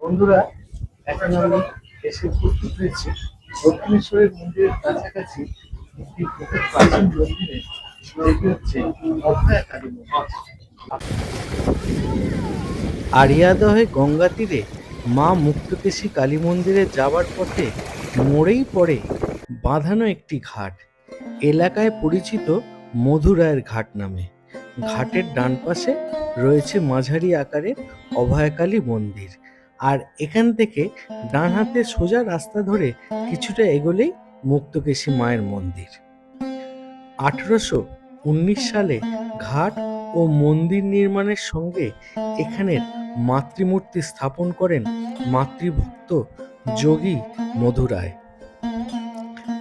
বন্ধুরা, এখন আমি এসে উপস্থিত হয়েছি দক্ষিণেশ্বরের মন্দিরের কাছাকাছি একটি খুব প্রাচীন মন্দিরে, যেটি হচ্ছে অভয়া কালী মন্দির। আড়িয়াদহে গঙ্গা তীরে মা মুক্তকেশী কালী মন্দিরে যাবার পথে মোড়েই পড়ে বাঁধানো একটি ঘাট, এলাকায় পরিচিত মধুরায়ের ঘাট নামে। ঘাটের ডান পাশে রয়েছে মাঝারি আকারের অভয়াকালী মন্দির, আর এখান থেকে ডান হাতে সোজা রাস্তা ধরে কিছুটা এগোলেই মুক্তকেশী মায়ের মন্দির। 1819 সালে ঘাট ও মন্দির নির্মাণের সঙ্গে এখানের মাতৃমূর্তি স্থাপন করেন মাতৃভক্ত যোগী মধুরায়।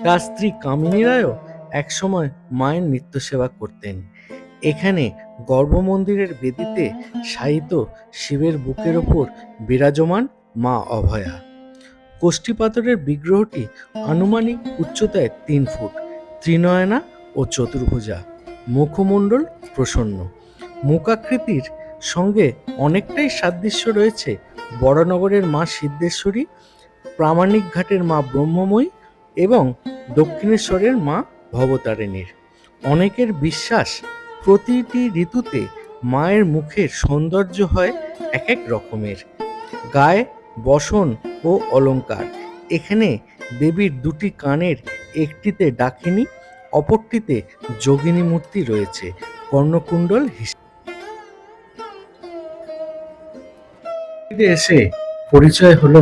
তার স্ত্রী কামিনী রায়ও একসময় মায়ের নিত্য সেবা করতেন। এখানে গর্ভমন্দিরের বেদিতে শায়িত শিবের বুকের ওপর বিরাজমান মা অভয়া। কোষ্ঠী পাথরের বিগ্রহটি আনুমানিক উচ্চতায় 3 ফুট, ত্রিনয়না ও চতুর্ভুজা, মুখমণ্ডল প্রসন্ন। মুখাকৃতির সঙ্গে অনেকটাই সাদৃশ্য রয়েছে বরানগরের মা সিদ্ধেশ্বরী, প্রামাণিক ঘাটের মা ব্রহ্মময়ী এবং দক্ষিণেশ্বরের মা ভবতারিণীর। অনেকের বিশ্বাস, প্রতিটি ঋতুতে মায়ের মুখের সৌন্দর্য হয় এক এক রকমের। গায়ে বসন ও অলঙ্কার। এখানে দেবীর দুটি কানের একটিতে ডাকিনী, অপরটিতে যোগিনী মূর্তি রয়েছে কর্ণকুণ্ডল হিসেবে। এসে পরিচয় হলো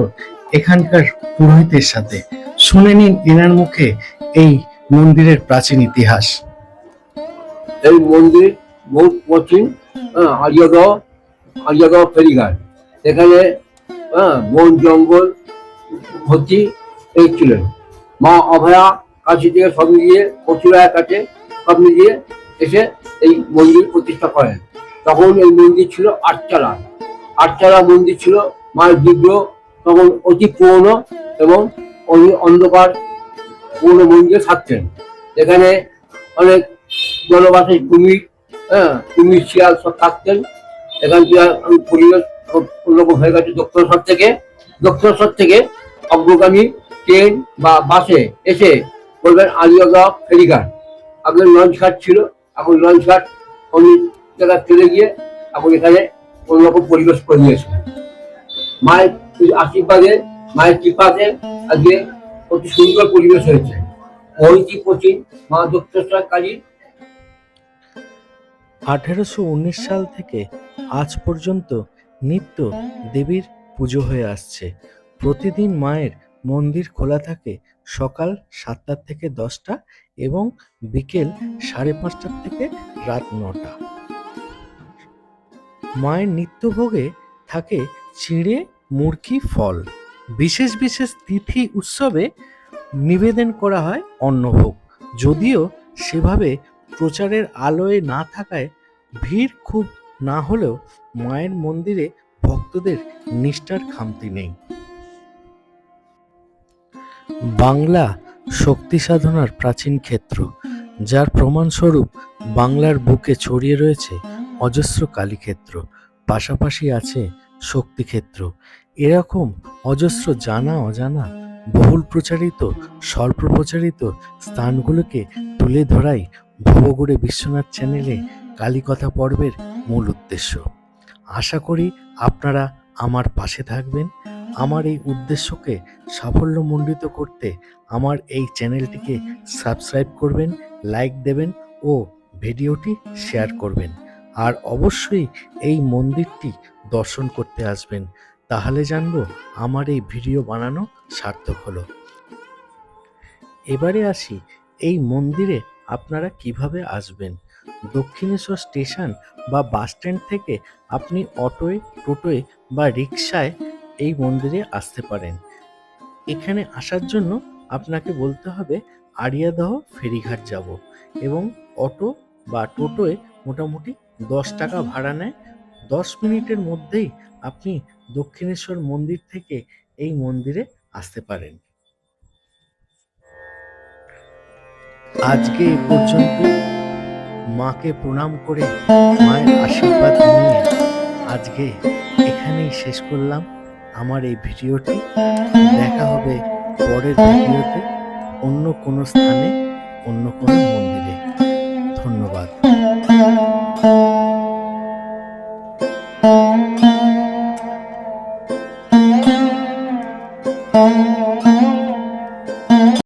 এখানকার পুরোহিতের সাথে। শুনে নিন এনার মুখে এই মন্দিরের প্রাচীন ইতিহাস। এই মন্দির বহু প্রাচীন। আলিয়াদহ ফেরিঘাট, এখানে বন জঙ্গল ভর্তি ছিলেন। মা অভয়া কাশি থেকে সব মিলিয়ে মথুরার কাছে সব মিলিয়ে এসে এই মন্দির প্রতিষ্ঠা করেন। তখন এই মন্দির ছিল আটচালা মন্দির ছিল। মায়ের বিগ্রহ তখন অতি পুরনো এবং অন্ধকার পুরনো মন্দিরে থাকতেন। এখানে অনেক জনবাসী কুমির শিয়াল সব থাকতেন। এখান থেকে পরিবেশ অন্যরকম হয়ে গেছে। দক্ষিণেশ্বর থেকে অগ্রগামী ট্রেন বা বাসে এসে বলবেন আলিয়াদহ ফেরিঘাট। আগে লঞ্চ ঘাট ছিল, এখন লঞ্চ ঘাট অনেক জায়গায় চলে গিয়ে এখন এখানে অন্যরকম পরিবেশ করে দিয়েছে। মায়ের আশীর্বাদে, মায়ের কৃপাতে আজকে অতি সুন্দর পরিবেশ হয়েছে। ঐতি প্রাচীন মা দক্ষিণেশ্বর কালী। 1819 সাল থেকে আজ পর্যন্ত নিত্য দেবীর পুজো হয়ে আসছে। প্রতিদিন মায়ের মন্দির খোলা থাকে সকাল 7টা থেকে 10টা এবং বিকেল 5:30 থেকে রাত 9টা। মায়ের নিত্যভোগে থাকে চিঁড়ে, মুরকি, ফল। বিশেষ বিশেষ তিথি উৎসবে নিবেদন করা হয় অন্নভোগ। যদিও সেভাবে প্রচারের আলোয় না থাকায় ভিড় খুব না হলেও মায়ের মন্দিরে ভক্তদের নিষ্ঠার খামতি নেই। বাংলা শক্তি সাধনার প্রাচীন ক্ষেত্র, যার প্রমাণস্বরূপ বাংলার বুকে ছড়িয়ে রয়েছে অজস্র কালীক্ষেত্র, পাশাপাশি আছে শক্তিক্ষেত্র। এরকম অজস্র জানা অজানা বহুল প্রচারিত স্বল্প প্রচারিত স্থানগুলোকে তুলে ধরাই ভবঘুরে বিশ্বনাথ চ্যানেলে কালীকথা পর্বের মূল উদ্দেশ্য। আশা করি আপনারা আমার পাশে থাকবেন। আমার এই উদ্দেশ্যকে সাফল্যমণ্ডিত করতে আমার এই চ্যানেলটিকে সাবস্ক্রাইব করবেন, লাইক দেবেন ও ভিডিওটি শেয়ার করবেন। আর অবশ্যই এই মন্দিরটি দর্শন করতে আসবেন, তাহলে জানবো আমার এই ভিডিও বানানো সার্থক হলো। এবারে আসি এই মন্দিরে আপনারা কিভাবে আসবেন। দক্ষিণেশ্বর স্টেশন বা বাস স্ট্যান্ড থেকে আপনি অটোয়, টোটোয় বা রিক্সায় এই মন্দিরে আসতে পারেন। এখানে আসার জন্য আপনাকে বলতে হবে আড়িয়াদহ ফেরিঘাট যাব, এবং অটো বা টোটোয় মোটামুটি 10 টাকা ভাড়া নেয়। 10 মিনিটের মধ্যেই আপনি দক্ষিণেশ্বর মন্দির থেকে এই মন্দিরে আসতে পারেন। আজকে এ পর্যন্ত। মাকে প্রণাম করে মায়ের আশীর্বাদ নিয়ে আজকে এখানেই শেষ করলাম। আমার এই ভিডিওটি। দেখা হবে পরের ভিডিওতে অন্য কোনো স্থানে, অন্য কোনো মন্দিরে। ধন্যবাদ।